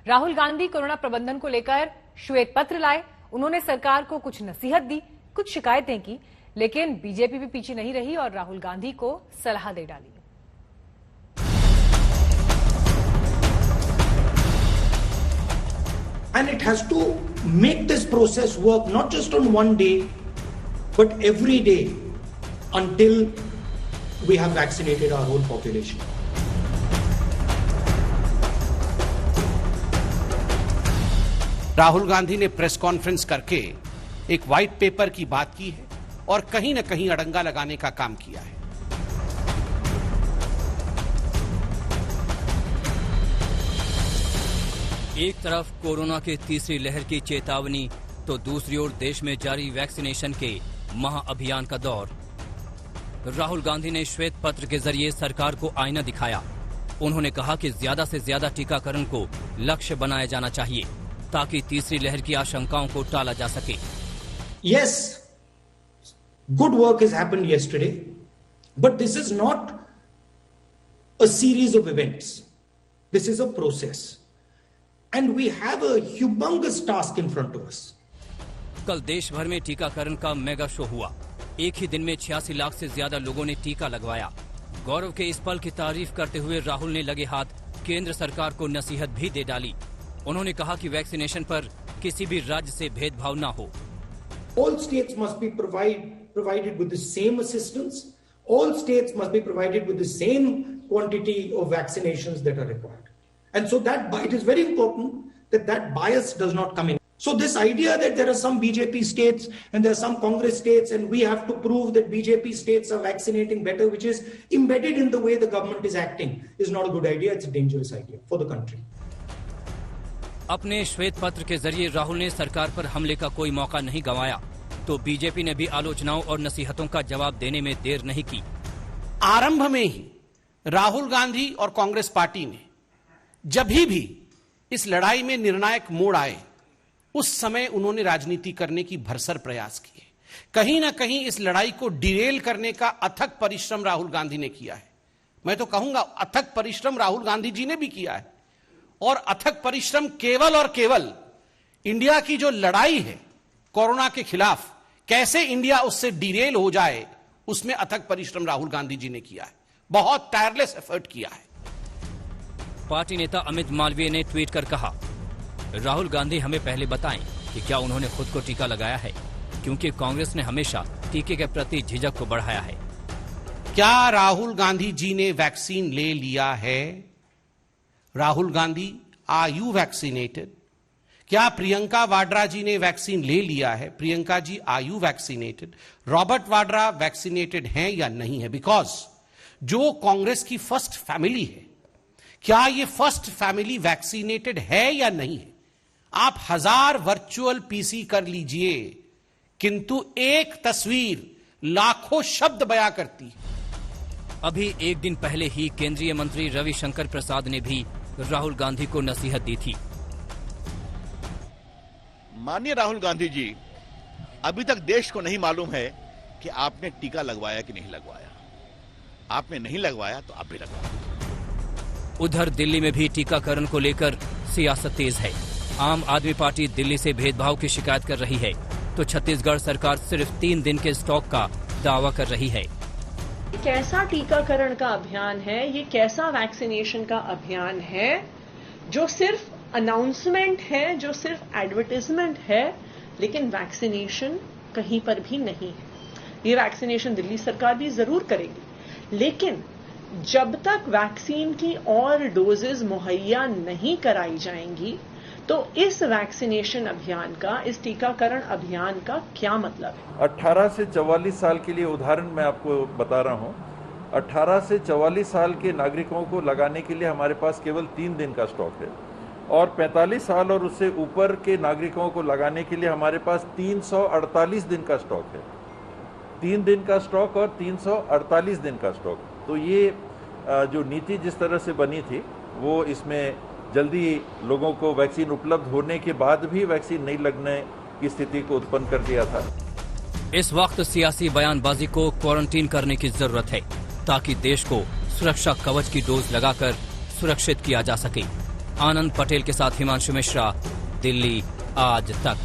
Rahul Gandhi corona प्रबंधन को लेकर श्वेत पत्र लाए। उन्होंने सरकार को कुछ नसीहत दी, कुछ शिकायतें की, लेकिन बीजेपी भी पीछे नहीं रही और राहुल गांधी को सलाह दे डाली। And it has to make this process work not just on one day, but every day until we have vaccinated our whole population. Rahul Gandhi ने प्रेस कॉन्फ्रेंस करके एक व्हाइट पेपर की बात की है और कहीं न कहीं अड़ंगा लगाने का काम किया है। एक तरफ कोरोना के तीसरी लहर की चेतावनी तो दूसरी ओर देश में जारी वैक्सीनेशन के महाअभियान का दौर। राहुल गांधी ने श्वेत पत्र के जरिए सरकार को आईना दिखाया। उन्होंने कहा कि ज्यादा से ज्यादा टीकाकरण को लक्ष्य बनाया जाना चाहिए ताकि तीसरी लहर की आशंकाओं को टाला जा सके। Yes, good work has happened yesterday, but this is not a series of events. This is a process. And we have a humongous task in front of us. कल देश भर में टीकाकरण का मेगा शो हुआ। एक ही दिन में 86 लाख से ज्यादा लोगों ने टीका लगवाया। गौरव के इस पल की तारीफ करते हुए राहुल ने लगे हाथ केंद्र सरकार को नसीहत भी दे डाली। उन्होंने कहा कि वैक्सीनेशन पर किसी भी राज्य से भेदभाव न हो। All states must be provided with the same assistance. All states must be provided with the same quantity of vaccinations that are required. And so that it is very important that bias does not come in. So this idea that there are some BJP states and there are some Congress states and we have to prove that BJP states are vaccinating better, which is embedded in the way the government is acting, is not a good idea. It's a dangerous idea for the country. अपने श्वेत पत्र के जरिए राहुल ने सरकार पर हमले का कोई मौका नहीं गंवाया, तो बीजेपी ने भी आलोचनाओं और नसीहतों का जवाब देने में देर नहीं की। आरंभ में ही राहुल गांधी और कांग्रेस पार्टी ने जब भी इस लड़ाई में निर्णायक मोड़ आए, उस समय उन्होंने राजनीति करने की भरसर प्रयास किए। कहीं ना कहीं इस लड़ाई को डिरेल करने का अथक परिश्रम राहुल गांधी ने किया है। मैं तो कहूंगा अथक परिश्रम राहुल गांधी जी ने भी किया है। और अथक परिश्रम केवल और केवल इंडिया की जो लड़ाई है कोरोना के खिलाफ, कैसे इंडिया उससे डिरेल हो जाए, उसमें अथक परिश्रम राहुल गांधी जी ने किया है। बहुत टायरलेस एफर्ट किया है। पार्टी नेता अमित मालवीय ने ट्वीट कर कहा, राहुल गांधी हमें पहले बताएं कि क्या उन्होंने खुद को टीका लगाया है, क्योंकि कांग्रेस ने हमेशा टीके के प्रति झिझक को बढ़ाया है। क्या राहुल गांधी जी ने वैक्सीन ले लिया है? Rahul Gandhi, are you vaccinated? क्या प्रियंका वाड्रा जी ने वैक्सीन ले लिया है? Priyanka ji, are you vaccinated? Robert Vadra vaccinated हैं या नहीं है? बिकॉज जो कांग्रेस की फर्स्ट फैमिली है, क्या ये फर्स्ट फैमिली वैक्सीनेटेड है या नहीं है? आप 1000 वर्चुअल पीसी कर लीजिए, किंतु एक तस्वीर लाखों शब्द बयां करती है। अभी एक दिन पहले ही केंद्रीय मंत्री रविशंकर प्रसाद ने भी राहुल गांधी को नसीहत दी थी। माननीय राहुल गांधी जी, अभी तक देश को नहीं मालूम है कि आपने टीका लगवाया कि नहीं लगवाया। आपने नहीं लगवाया तो आप भी लगवाएं। उधर दिल्ली में भी टीकाकरण को लेकर सियासत तेज है। आम आदमी पार्टी दिल्ली से भेदभाव की शिकायत कर रही है, तो छत्तीसगढ़ सरकार सिर्फ 3 दिन के स्टॉक का दावा कर रही है। कैसा टीकाकरण का अभियान है, ये कैसा वैक्सीनेशन का अभियान है जो सिर्फ अनाउंसमेंट है, जो सिर्फ एडवर्टाइजमेंट है, लेकिन वैक्सीनेशन कहीं पर भी नहीं है। ये वैक्सीनेशन दिल्ली सरकार भी जरूर करेगी, लेकिन जब तक वैक्सीन की और डोजेज मुहैया नहीं कराई जाएंगी, तो इस वैक्सीनेशन अभियान का, इस टीकाकरण अभियान का क्या मतलब है? 18 से 44 साल के लिए उदाहरण मैं आपको बता रहा हूं। 18 से 44 साल के नागरिकों को लगाने के लिए हमारे पास केवल 3 दिन का स्टॉक है, और 45 साल और उससे ऊपर के नागरिकों को लगाने के लिए हमारे पास 348 दिन का स्टॉक है। 3 दिन का स्टॉक और 348 दिन का स्टॉक। तो ये जो नीति जिस तरह से बनी थी, वो इसमें जल्दी लोगों को वैक्सीन उपलब्ध होने के बाद भी वैक्सीन नहीं लगने की स्थिति को उत्पन्न कर दिया था। इस वक्त सियासी बयानबाजी को क्वारंटीन करने की जरूरत है, ताकि देश को सुरक्षा कवच की डोज लगाकर सुरक्षित किया जा सके। आनंद पटेल के साथ हिमांशु मिश्रा, दिल्ली आज तक।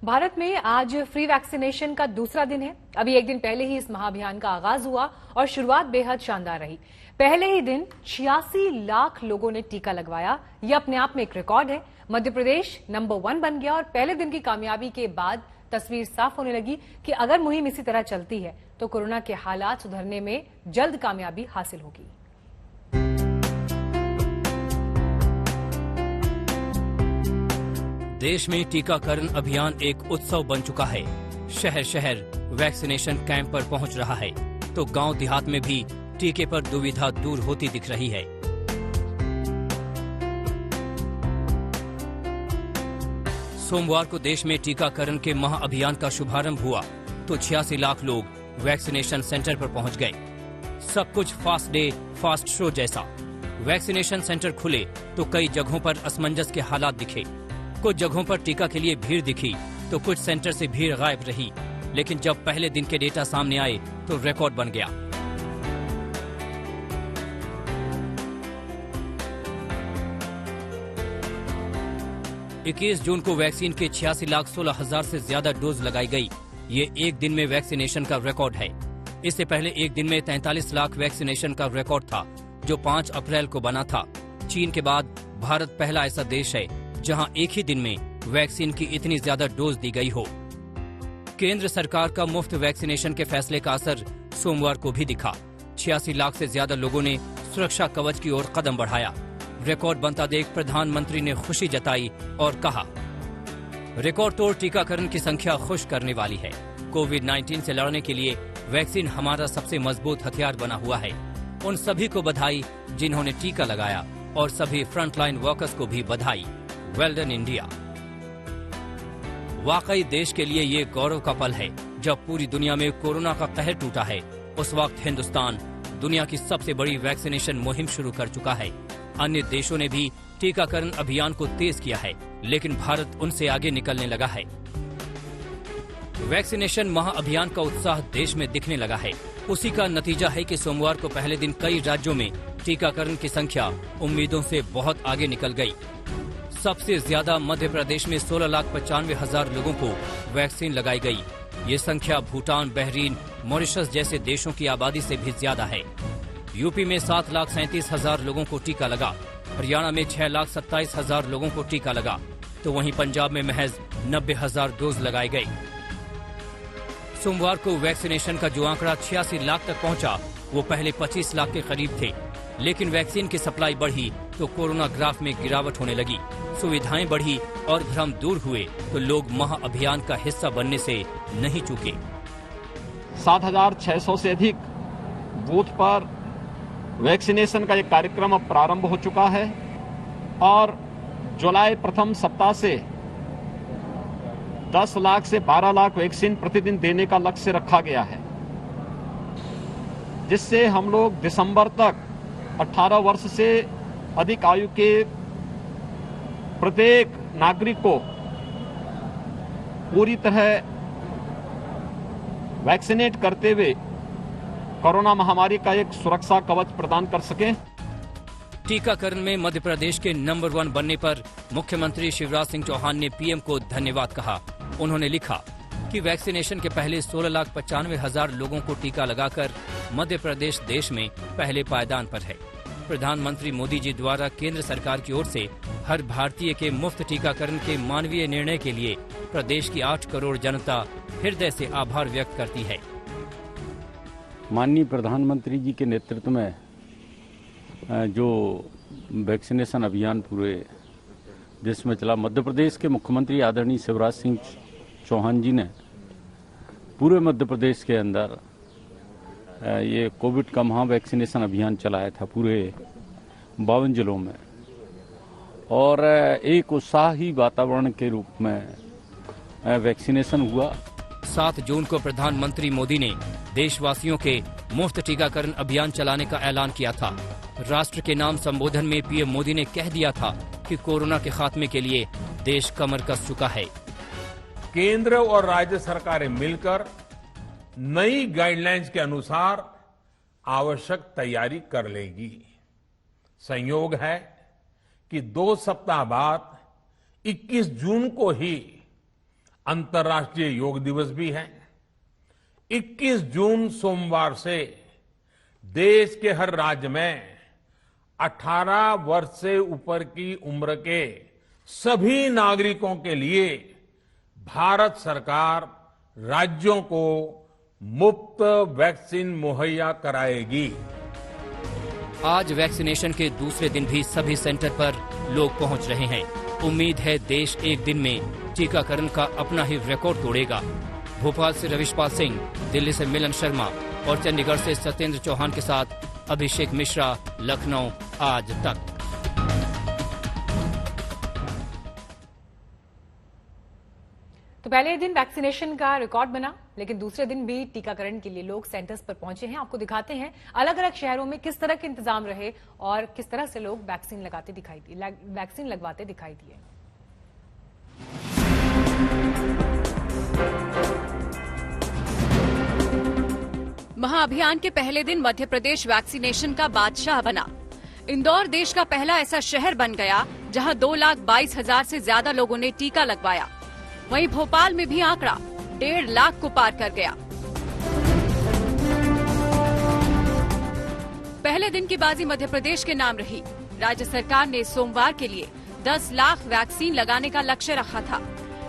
भारत में आज फ्री वैक्सीनेशन का दूसरा दिन है। अभी एक दिन पहले ही इस महाअभियान का आगाज हुआ और शुरुआत बेहद शानदार रही। पहले ही दिन 86 लाख लोगों ने टीका लगवाया। यह अपने आप में एक रिकॉर्ड है। मध्य प्रदेश नंबर 1 बन गया और पहले दिन की कामयाबी के बाद तस्वीर साफ होने लगी कि अगर मुहिम इसी तरह चलती है तो कोरोना के हालात सुधरने में जल्द कामयाबी हासिल होगी। देश में टीकाकरण अभियान एक उत्सव बन चुका है। शहर शहर वैक्सीनेशन कैंप पर पहुंच रहा है तो गांव देहात में भी टीके पर दुविधा दूर होती दिख रही है। सोमवार को देश में टीकाकरण के महाअभियान का शुभारंभ हुआ तो 86 लाख लोग वैक्सीनेशन सेंटर पर पहुंच गए। सब कुछ फास्ट डे फास्ट शो जैसा। वैक्सीनेशन सेंटर खुले तो कई जगहों पर असमंजस के हालात दिखे। कुछ जगहों पर टीका के लिए भीड़ दिखी तो कुछ सेंटर से भीड़ गायब रही। लेकिन जब पहले दिन के डेटा सामने आए तो रिकॉर्ड बन गया। इक्कीस जून को वैक्सीन के 86,16,000 से ज्यादा डोज लगाई गई। ये एक दिन में वैक्सीनेशन का रिकॉर्ड है। इससे पहले एक दिन में 43 लाख वैक्सीनेशन का रिकॉर्ड था जो 5 अप्रैल को बना था। चीन के बाद भारत पहला ऐसा देश है जहां एक ही दिन में वैक्सीन की इतनी ज्यादा डोज दी गई हो। केंद्र सरकार का मुफ्त वैक्सीनेशन के फैसले का असर सोमवार को भी दिखा। 86 लाख से ज्यादा लोगों ने सुरक्षा कवच की ओर कदम बढ़ाया। रिकॉर्ड बनता देख प्रधानमंत्री ने खुशी जताई और कहा, रिकॉर्ड तोड़ टीकाकरण की संख्या खुश करने वाली है। कोविड-19 से लड़ने के लिए वैक्सीन हमारा सबसे मजबूत हथियार बना हुआ है। उन सभी को बधाई जिन्होंने टीका लगाया और सभी फ्रंटलाइन वर्कर्स को भी बधाई। Well done India. वाकई देश के लिए ये गौरव का पल है। जब पूरी दुनिया में कोरोना का कहर टूटा है उस वक्त हिंदुस्तान दुनिया की सबसे बड़ी वैक्सीनेशन मुहिम शुरू कर चुका है। अन्य देशों ने भी टीकाकरण अभियान को तेज किया है लेकिन भारत उनसे आगे निकलने लगा है। वैक्सीनेशन महाअभियान का उत्साह देश में दिखने लगा है। उसी का नतीजा है कि सोमवार को पहले दिन कई राज्यों में टीकाकरण की संख्या उम्मीदों से बहुत आगे निकल गई। सबसे ज्यादा मध्य प्रदेश में 16,95,000 लोगों को वैक्सीन लगाई गई। ये संख्या भूटान, बहरीन, मॉरिशस जैसे देशों की आबादी से भी ज्यादा है। यूपी में 7,37,000 लोगों को टीका लगा। हरियाणा में 6,27,000 लोगों को टीका लगा तो वहीं पंजाब में महज 90,000 डोज लगाए गए। सोमवार को वैक्सीनेशन का जो आंकड़ा 86 लाख तक पहुंचा वो पहले 25 लाख के करीब थे। लेकिन वैक्सीन की सप्लाई बढ़ी तो कोरोना ग्राफ में गिरावट होने लगी। सुविधाएं बढ़ी और भ्रम दूर हुए तो लोग महाअभियान का हिस्सा बनने से नहीं चूके। 7,600 से अधिक बूथ पर वैक्सीनेशन का एक कार्यक्रम अब प्रारंभ हो चुका है और जुलाई प्रथम सप्ताह से 10 लाख से 12 लाख वैक्सीन प्रतिदिन देने का लक्ष्य रखा गया है, जिससे हम लोग दिसंबर तक 18 वर्ष से अधिक आयु के प्रत्येक नागरिक को पूरी तरह वैक्सीनेट करते हुए कोरोना महामारी का एक सुरक्षा कवच प्रदान कर सकें। टीकाकरण में मध्य प्रदेश के नंबर 1 बनने पर मुख्यमंत्री शिवराज सिंह चौहान ने पीएम को धन्यवाद कहा। उन्होंने लिखा कि वैक्सीनेशन के पहले 16,95,000 लोगों को टीका लगाकर मध्य प्रदेश देश में पहले पायदान पर है। प्रधानमंत्री मोदी जी द्वारा केंद्र सरकार की ओर से हर भारतीय के मुफ्त टीकाकरण के मानवीय निर्णय के लिए प्रदेश की 8 करोड़ जनता हृदय से आभार व्यक्त करती है। माननीय प्रधानमंत्री जी के नेतृत्व में जो वैक्सीनेशन अभियान पूरे देश में चला, मध्य प्रदेश के मुख्यमंत्री आदरणीय शिवराज सिंह चौहान जी ने पूरे मध्य प्रदेश के अंदर ये कोविड का महा वैक्सीनेशन अभियान चलाया था पूरे 52 जिलों में और एक उत्साही वातावरण के रूप में वैक्सीनेशन हुआ। 7 जून को प्रधानमंत्री मोदी ने देशवासियों के मुफ्त टीकाकरण अभियान चलाने का ऐलान किया था। राष्ट्र के नाम संबोधन में पीएम मोदी ने कह दिया था कि कोरोना के खात्मे के लिए देश कमर कस चुका है। केंद्र और राज्य सरकारें मिलकर नई गाइडलाइंस के अनुसार आवश्यक तैयारी कर लेगी। संयोग है कि 2 सप्ताह बाद 21 जून को ही अंतर्राष्ट्रीय योग दिवस भी है। 21 जून सोमवार से देश के हर राज्य में 18 वर्ष से ऊपर की उम्र के सभी नागरिकों के लिए भारत सरकार राज्यों को मुफ्त वैक्सीन मुहैया कराएगी। आज वैक्सीनेशन के दूसरे दिन भी सभी सेंटर पर लोग पहुंच रहे हैं। उम्मीद है देश एक दिन में टीकाकरण का अपना ही रिकॉर्ड तोड़ेगा। भोपाल से रविशपाल सिंह, दिल्ली से मिलन शर्मा और चंडीगढ़ से सत्येंद्र चौहान के साथ अभिषेक मिश्रा, लखनऊ, आज तक। तो पहले दिन वैक्सीनेशन का रिकॉर्ड बना, लेकिन दूसरे दिन भी टीकाकरण के लिए लोग सेंटर्स पर पहुंचे हैं। आपको दिखाते हैं अलग अलग शहरों में किस तरह के इंतजाम रहे और किस तरह से लोग वैक्सीन लगवाते दिखाई दिए। महाअभियान के पहले दिन मध्य प्रदेश वैक्सीनेशन का बादशाह बना। इंदौर देश का पहला ऐसा शहर बन गया जहां 2,22,000 से ज्यादा लोगों ने टीका लगवाया। वहीं भोपाल में भी आंकड़ा 1.5 लाख को पार कर गया। पहले दिन की बाजी मध्य प्रदेश के नाम रही। राज्य सरकार ने सोमवार के लिए 10 लाख वैक्सीन लगाने का लक्ष्य रखा था,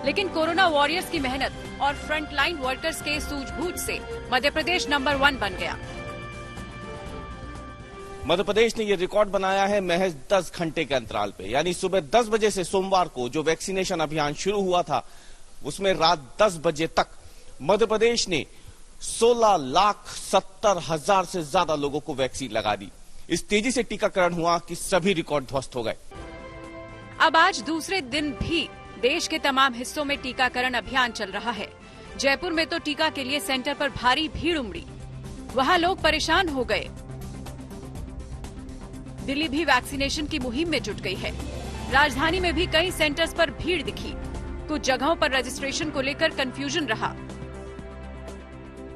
लेकिन कोरोना वॉरियर्स की मेहनत और फ्रंटलाइन वर्कर्स के सूझबूझ से मध्य प्रदेश नंबर 1 बन गया। मध्य प्रदेश ने ये रिकॉर्ड बनाया है महज 10 घंटे के अंतराल पे, यानी सुबह 10 बजे से सोमवार को जो वैक्सीनेशन अभियान शुरू हुआ था, उसमें रात 10 बजे तक मध्य प्रदेश ने 16,70,000 से ज्यादा लोगों को वैक्सीन लगा दी। इस तेजी से टीकाकरण हुआ कि सभी रिकॉर्ड ध्वस्त हो गए। अब आज दूसरे दिन भी देश के तमाम हिस्सों में टीकाकरण अभियान चल रहा है। जयपुर में तो टीका के लिए सेंटर पर भारी भीड़ उमड़ी, वहां लोग परेशान हो गए। दिल्ली भी वैक्सीनेशन की मुहिम में जुट गई है। राजधानी में भी कई सेंटर्स पर भीड़ दिखी। कुछ जगहों पर रजिस्ट्रेशन को लेकर कंफ्यूजन रहा।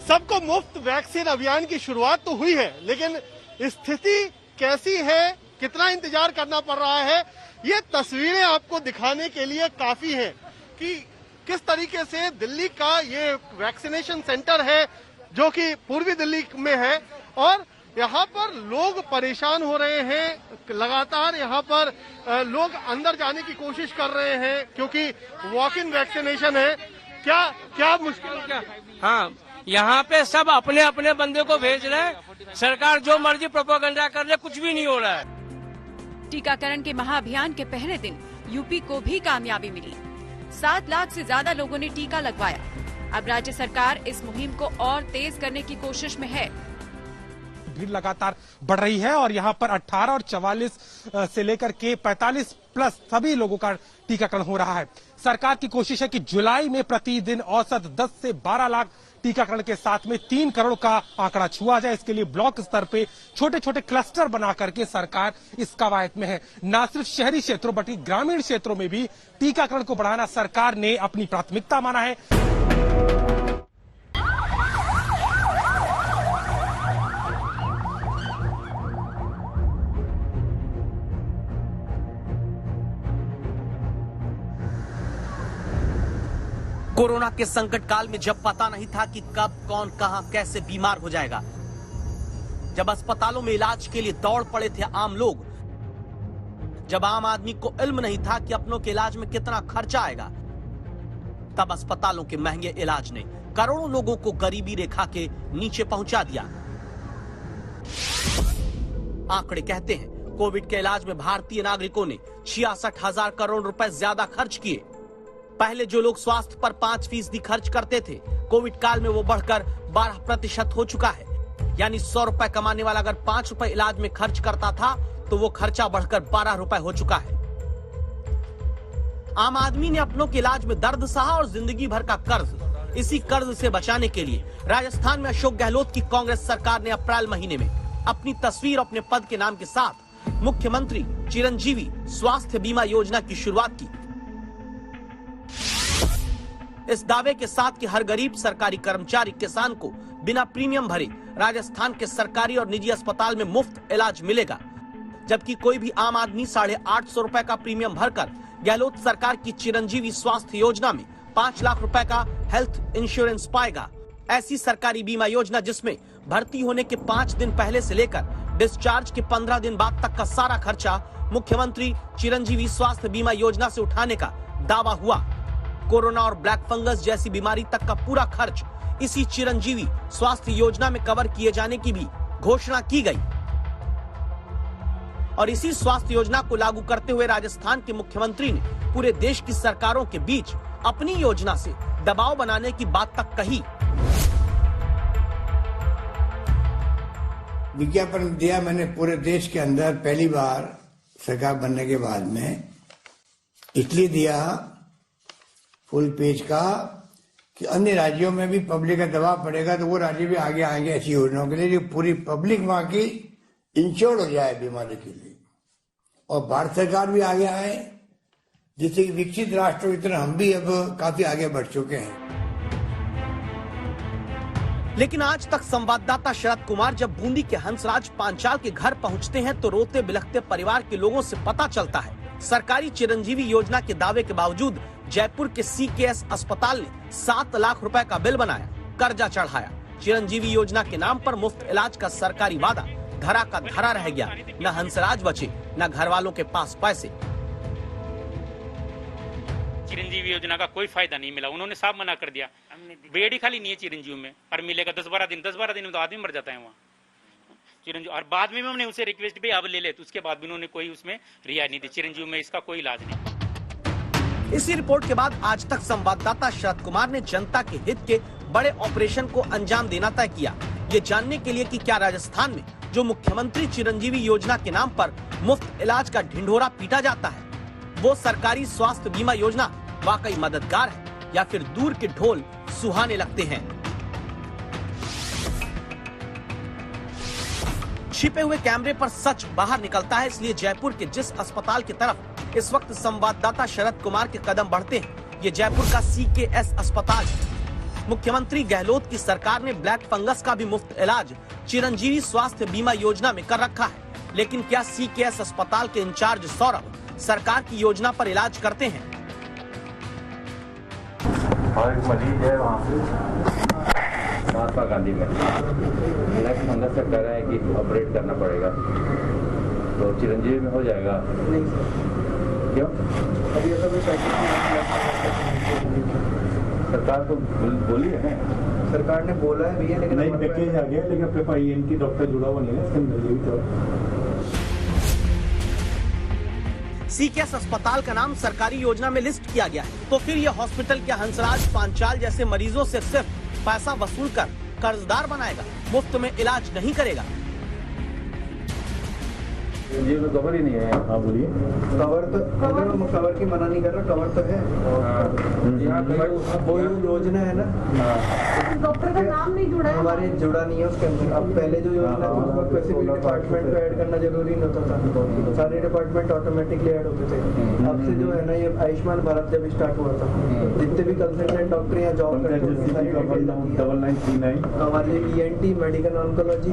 सबको मुफ्त वैक्सीन अभियान की शुरुआत तो हुई है, लेकिन स्थिति कैसी है, कितना इंतजार करना पड़ रहा है, ये तस्वीरें आपको दिखाने के लिए काफी है कि किस तरीके से दिल्ली का ये वैक्सीनेशन सेंटर है जो कि पूर्वी दिल्ली में है और यहाँ पर लोग परेशान हो रहे हैं। लगातार यहाँ पर लोग अंदर जाने की कोशिश कर रहे हैं क्योंकि वॉक इन वैक्सीनेशन है। क्या मुश्किल क्या? हाँ, यहाँ पे सब अपने अपने बंदे को भेज रहे हैं। सरकार जो मर्जी प्रोपेगेंडा कर ले, कुछ भी नहीं हो रहा है। टीकाकरण के महाअभियान के पहले दिन यूपी को भी कामयाबी मिली। 7 लाख से ज्यादा लोगों ने टीका लगवाया। अब राज्य सरकार इस मुहिम को और तेज करने की कोशिश में है। भीड़ लगातार बढ़ रही है और यहाँ पर 18 और 44 से लेकर के 45 प्लस सभी लोगों का टीकाकरण हो रहा है। सरकार की कोशिश है कि जुलाई में प्रतिदिन औसत 10 से 12 लाख टीकाकरण के साथ में 3 करोड़ का आंकड़ा छुआ जाए। इसके लिए ब्लॉक स्तर पे छोटे छोटे क्लस्टर बना करके सरकार इस कवायद में है। न सिर्फ शहरी क्षेत्रों बल्कि ग्रामीण क्षेत्रों में भी टीकाकरण को बढ़ाना सरकार ने अपनी प्राथमिकता माना है। कोरोना के संकट काल में जब पता नहीं था कि कब कौन कहां कैसे बीमार हो जाएगा, जब अस्पतालों में इलाज के लिए दौड़ पड़े थे आम लोग, जब आम आदमी को इल्म नहीं था कि अपनों के इलाज में कितना खर्चा आएगा, तब अस्पतालों के महंगे इलाज ने करोड़ों लोगों को गरीबी रेखा के नीचे पहुंचा दिया। आंकड़े कहते हैं कोविड के इलाज में भारतीय नागरिकों ने 66,000 करोड़ रुपए ज्यादा खर्च किए। पहले जो लोग स्वास्थ्य पर 5% खर्च करते थे, कोविड काल में वो बढ़कर 12% हो चुका है। यानी 100 रुपए कमाने वाला अगर 5 रुपए इलाज में खर्च करता था तो वो खर्चा बढ़कर 12 रुपए हो चुका है। आम आदमी ने अपनों के इलाज में दर्द सहा और जिंदगी भर का कर्ज। इसी कर्ज से बचाने के लिए राजस्थान में अशोक गहलोत की कांग्रेस सरकार ने अप्रैल महीने में अपनी तस्वीर अपने पद के नाम के साथ मुख्यमंत्री चिरंजीवी स्वास्थ्य बीमा योजना की शुरुआत की। इस दावे के साथ कि हर गरीब सरकारी कर्मचारी किसान को बिना प्रीमियम भरे राजस्थान के सरकारी और निजी अस्पताल में मुफ्त इलाज मिलेगा। जबकि कोई भी आम आदमी 850 रुपए का प्रीमियम भरकर गहलोत सरकार की चिरंजीवी स्वास्थ्य योजना में 5 लाख रुपए का हेल्थ इंश्योरेंस पाएगा। ऐसी सरकारी बीमा योजना जिसमें भर्ती होने के 5 दिन पहले से लेकर डिस्चार्ज के 15 दिन बाद तक का सारा खर्चा मुख्यमंत्री चिरंजीवी स्वास्थ्य बीमा योजना से उठाने का दावा हुआ। कोरोना और ब्लैक फंगस जैसी बीमारी तक का पूरा खर्च इसी चिरंजीवी स्वास्थ्य योजना में कवर किए जाने की भी घोषणा की गई। और इसी स्वास्थ्य योजना को लागू करते हुए राजस्थान के मुख्यमंत्री ने पूरे देश की सरकारों के बीच अपनी योजना से दबाव बनाने की बात तक कही। विज्ञापन दिया मैंने पूरे देश के अंदर पहली बार सरकार बनने के बाद में, इसलिए दिया फुल पेज का कि अन्य राज्यों में भी पब्लिक का दबाव पड़ेगा तो वो राज्य भी आगे आएंगे ऐसी योजनाओं के लिए जो पूरी पब्लिक वहां की इंश्योर्ड हो जाए बीमारी के लिए, और भारत सरकार भी आगे आए, जिससे कि विकसित राष्ट्रों की तरह हम भी अब काफी आगे बढ़ चुके हैं। लेकिन आज तक संवाददाता शरद कुमार जब बूंदी के हंसराज पांचाल के घर पहुंचते हैं तो रोते बिलखते परिवार के लोगों से पता चलता है सरकारी चिरंजीवी योजना के दावे के बावजूद जयपुर के CKS अस्पताल ने 7 लाख रुपए का बिल बनाया, कर्जा चढ़ाया। चिरंजीवी योजना के नाम पर मुफ्त इलाज का सरकारी वादा धरा का धरा रह गया। न हंसराज बचे, न घर वालों के पास पैसे। चिरंजीवी योजना का कोई फायदा नहीं मिला, उन्होंने साफ मना कर दिया। बेड ही खाली नहीं है चिरंजीवी में, और मिलेगा 10-12 दिन में तो आदमी मर जाता है वहाँ चिरंजीवी। और बाद में हमने उनसे रिक्वेस्ट भी अब ले ले, तो उसके बाद भी उन्होंने कोई उसमें रियायत नहीं दी। चिरंजीवी में इसका कोई इलाज नहीं। इसी रिपोर्ट के बाद आज तक संवाददाता शरद कुमार ने जनता के हित के बड़े ऑपरेशन को अंजाम देना तय किया, ये जानने के लिए कि क्या राजस्थान में जो मुख्यमंत्री चिरंजीवी योजना के नाम पर मुफ्त इलाज का ढिंढोरा पीटा जाता है, वो सरकारी स्वास्थ्य बीमा योजना वाकई मददगार है या फिर दूर के ढोल सुहाने लगते हैं। छिपे हुए कैमरे पर सच बाहर निकलता है, इसलिए जयपुर के जिस अस्पताल की तरफ इस वक्त संवाददाता शरद कुमार के कदम बढ़ते हैं, ये जयपुर का CKS अस्पताल है। मुख्यमंत्री गहलोत की सरकार ने ब्लैक फंगस का भी मुफ्त इलाज चिरंजीवी स्वास्थ्य बीमा योजना में कर रखा है, लेकिन क्या CKS अस्पताल के इंचार्ज सौरभ सरकार की योजना पर इलाज करते हैं? और एक मरीज है वहाँ महात्मा गांधी में ब्लैक फंगस से कह रहा है कि ऑपरेट करना पड़ेगा, तो चिरंजीवी में हो जाएगा? नहीं सर। क्यों? अभी ऐसा कोई सरकार को बोली है, सरकार ने बोला है भैया, लेकिन नहीं पैकेज आ गया, लेकिन अपने पास इनकी डॉक्टर जुड़ा हुआ नहीं है इसके। CKS अस्पताल का नाम सरकारी योजना में लिस्ट किया गया है, तो फिर यह हॉस्पिटल क्या हंसराज पांचाल जैसे मरीजों से सिर्फ पैसा वसूल कर कर्जदार बनाएगा, मुफ्त में इलाज नहीं करेगा? ये तो कवर ही नहीं है। हाँ बोलिए। कवर की मना नहीं कर रहा, कवर तो है। वो योजना है ना, डॉक्टर का नाम नहीं जुड़ा है, हमारे जुड़ा नहीं है उसके अंदर। अब पहले जो योजना थी उसमें स्पेसिफिक डिपार्टमेंट को ऐड करना जरूरी नहीं होता था, सारे डिपार्टमेंट ऑटोमेटिकली ऐड होते थे। अब से जो है ना, ये आयुष्मान भारत जब स्टार्ट हुआ था, जितने भी कंसल्टेंट डॉक्टर यहाँ जॉब करते हैं, हमारे ENT, medical oncology,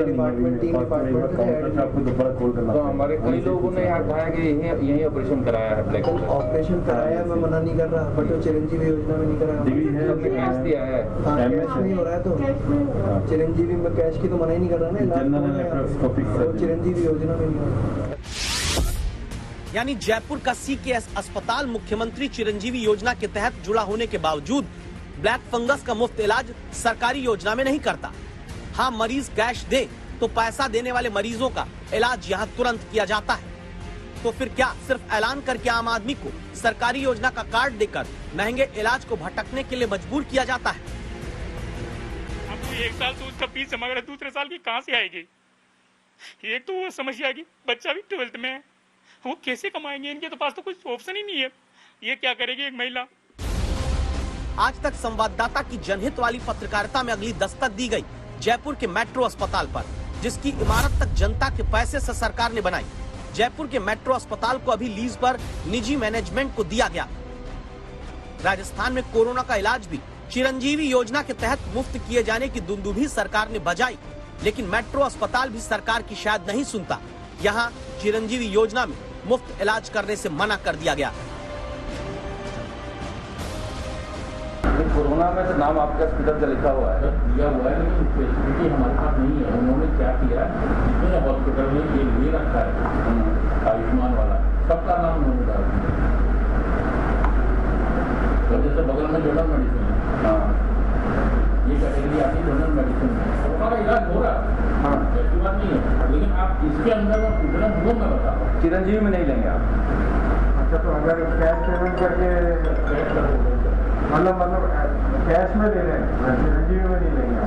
department 3 department तो हमारे कई लोगों ने यहाँ कहा कि यही ऑपरेशन कराया है। ब्लैक ऑपरेशन कराया, मैं मना नहीं कर रहा, बट वो चिरंजीवी योजना में नहीं कराया। कैश दिया है, कैश नहीं हो रहा है, तो चिरंजीवी में कैश की तो मना ही नहीं कर रहा ना, तो चिरंजीवी योजना में नहीं हो रहा। यानी जयपुर का CKS अस्पताल मुख्यमंत्री चिरंजीवी योजना के तहत जुड़ा होने के बावजूद ब्लैक फंगस का मुफ्त इलाज सरकारी योजना में नहीं करता। हाँ, मरीज कैश दे तो पैसा देने वाले मरीजों का इलाज यहाँ तुरंत किया जाता है। तो फिर क्या सिर्फ ऐलान करके आम आदमी को सरकारी योजना का कार्ड देकर महंगे इलाज को भटकने के लिए मजबूर किया जाता है? अब 1 साल तो उसका फीस जमा कर, दूसरे साल की कहाँ से आएगी? एक तो वो समस्या आएगी, बच्चा भी 12th में है, वो कैसे कमाएंगे? इनके तो पास तो कुछ ऑप्शन ही नहीं है, ये क्या करेगी एक महिला? आज तक संवाददाता की जनहित वाली पत्रकारिता में अगली दस्तक दी गई जयपुर के मेट्रो अस्पताल पर, जिसकी इमारत तक जनता के पैसे से सरकार ने बनाई। जयपुर के मेट्रो अस्पताल को अभी लीज पर निजी मैनेजमेंट को दिया गया। राजस्थान में कोरोना का इलाज भी चिरंजीवी योजना के तहत मुफ्त किए जाने की दुंदुभी सरकार ने बजाई, लेकिन मेट्रो अस्पताल भी सरकार की शायद नहीं सुनता। यहाँ चिरंजीवी योजना में मुफ्त इलाज करने से मना कर दिया गया। कोरोना में तो नाम आपका हॉस्पिटल का लिखा हुआ है, दिया हुआ है, लेकिन फैसिलिटी हमारे पास नहीं है। उन्होंने क्या किया, जितने हॉस्पिटल में ये रखा है आयुष्मान वाला, सबका नाम उन्होंने डाल दिया। तो जैसे बगल में जनरल मेडिसिन है, हाँ, ये कैटेगरी आती है जनरल मेडिसिन में, हमारा इलाज हो रहा है, हाँ, ऐसी बात नहीं है। लेकिन आप इसके अंदर में पूछ रहे हैं, वो मैं बता रहा हूँ, चिरंजीवी में नहीं लेंगे आप। अच्छा, तो अगर कैश पेमेंट करके मतलब कैश में ले रहे हैं, चिरंजीवी में नहीं लेंगे।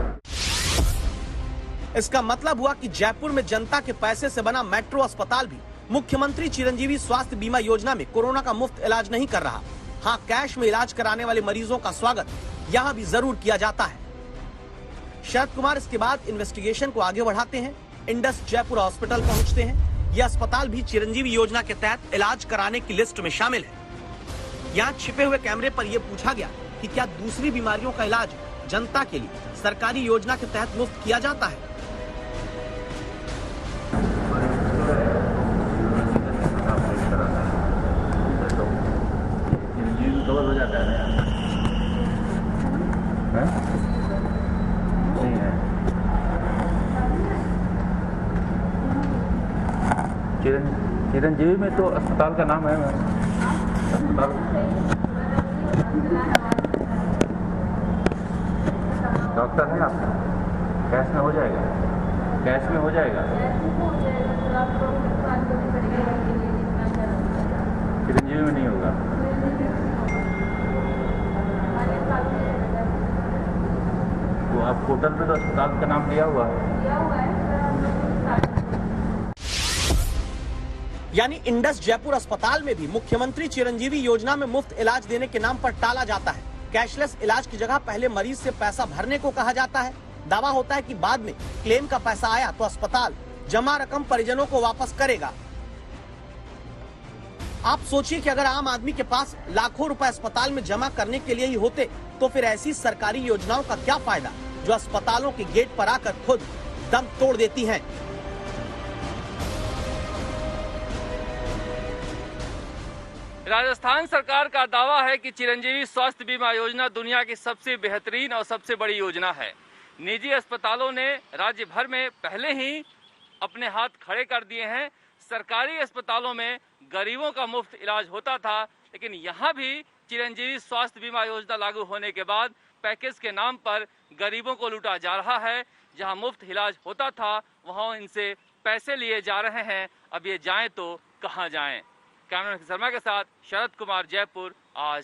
इसका मतलब हुआ कि जयपुर में जनता के पैसे से बना मेट्रो अस्पताल भी मुख्यमंत्री चिरंजीवी स्वास्थ्य बीमा योजना में कोरोना का मुफ्त इलाज नहीं कर रहा। हाँ, कैश में इलाज कराने वाले मरीजों का स्वागत यहाँ भी जरूर किया जाता है। शरद कुमार इसके बाद इन्वेस्टिगेशन को आगे बढ़ाते हैं, इंडस जयपुर हॉस्पिटल पहुँचते हैं। यह अस्पताल भी चिरंजीवी योजना के तहत इलाज कराने की लिस्ट में शामिल है। यहाँ छिपे हुए कैमरे पर यह पूछा गया कि क्या दूसरी बीमारियों का इलाज जनता के लिए सरकारी योजना के तहत मुफ्त किया जाता है। कवर हो जाता है नहीं है। चिरंजीवी में तो अस्पताल का नाम है, अस्पताल डॉक्टर है आपका, कैश में हो जाएगा, कैश में हो जाएगा, चिरंजीवी में नहीं होगा। तो आप पोर्टल पे तो अस्पताल का नाम दिया हुआ है। यानी इंडस जयपुर अस्पताल में भी मुख्यमंत्री चिरंजीवी योजना में मुफ्त इलाज देने के नाम पर टाला जाता है। कैशलेस इलाज की जगह पहले मरीज से पैसा भरने को कहा जाता है। दावा होता है कि बाद में क्लेम का पैसा आया तो अस्पताल जमा रकम परिजनों को वापस करेगा। आप सोचिए कि अगर आम आदमी के पास लाखों रुपए अस्पताल में जमा करने के लिए ही होते तो फिर ऐसी सरकारी योजनाओं का क्या फायदा जो अस्पतालों के गेट पर आकर खुद दम तोड़ देती हैं। राजस्थान सरकार का दावा है कि चिरंजीवी स्वास्थ्य बीमा योजना दुनिया की सबसे बेहतरीन और सबसे बड़ी योजना है। निजी अस्पतालों ने राज्य भर में पहले ही अपने हाथ खड़े कर दिए हैं। सरकारी अस्पतालों में गरीबों का मुफ्त इलाज होता था, लेकिन यहाँ भी चिरंजीवी स्वास्थ्य बीमा योजना लागू होने के बाद पैकेज के नाम पर गरीबों को लूटा जा रहा है। जहाँ मुफ्त इलाज होता था वहाँ इनसे पैसे लिए जा रहे हैं। अब ये जाएं तो कहाँ जाएं। कैमरा शर्मा के साथ शरद कुमार, जयपुर, आज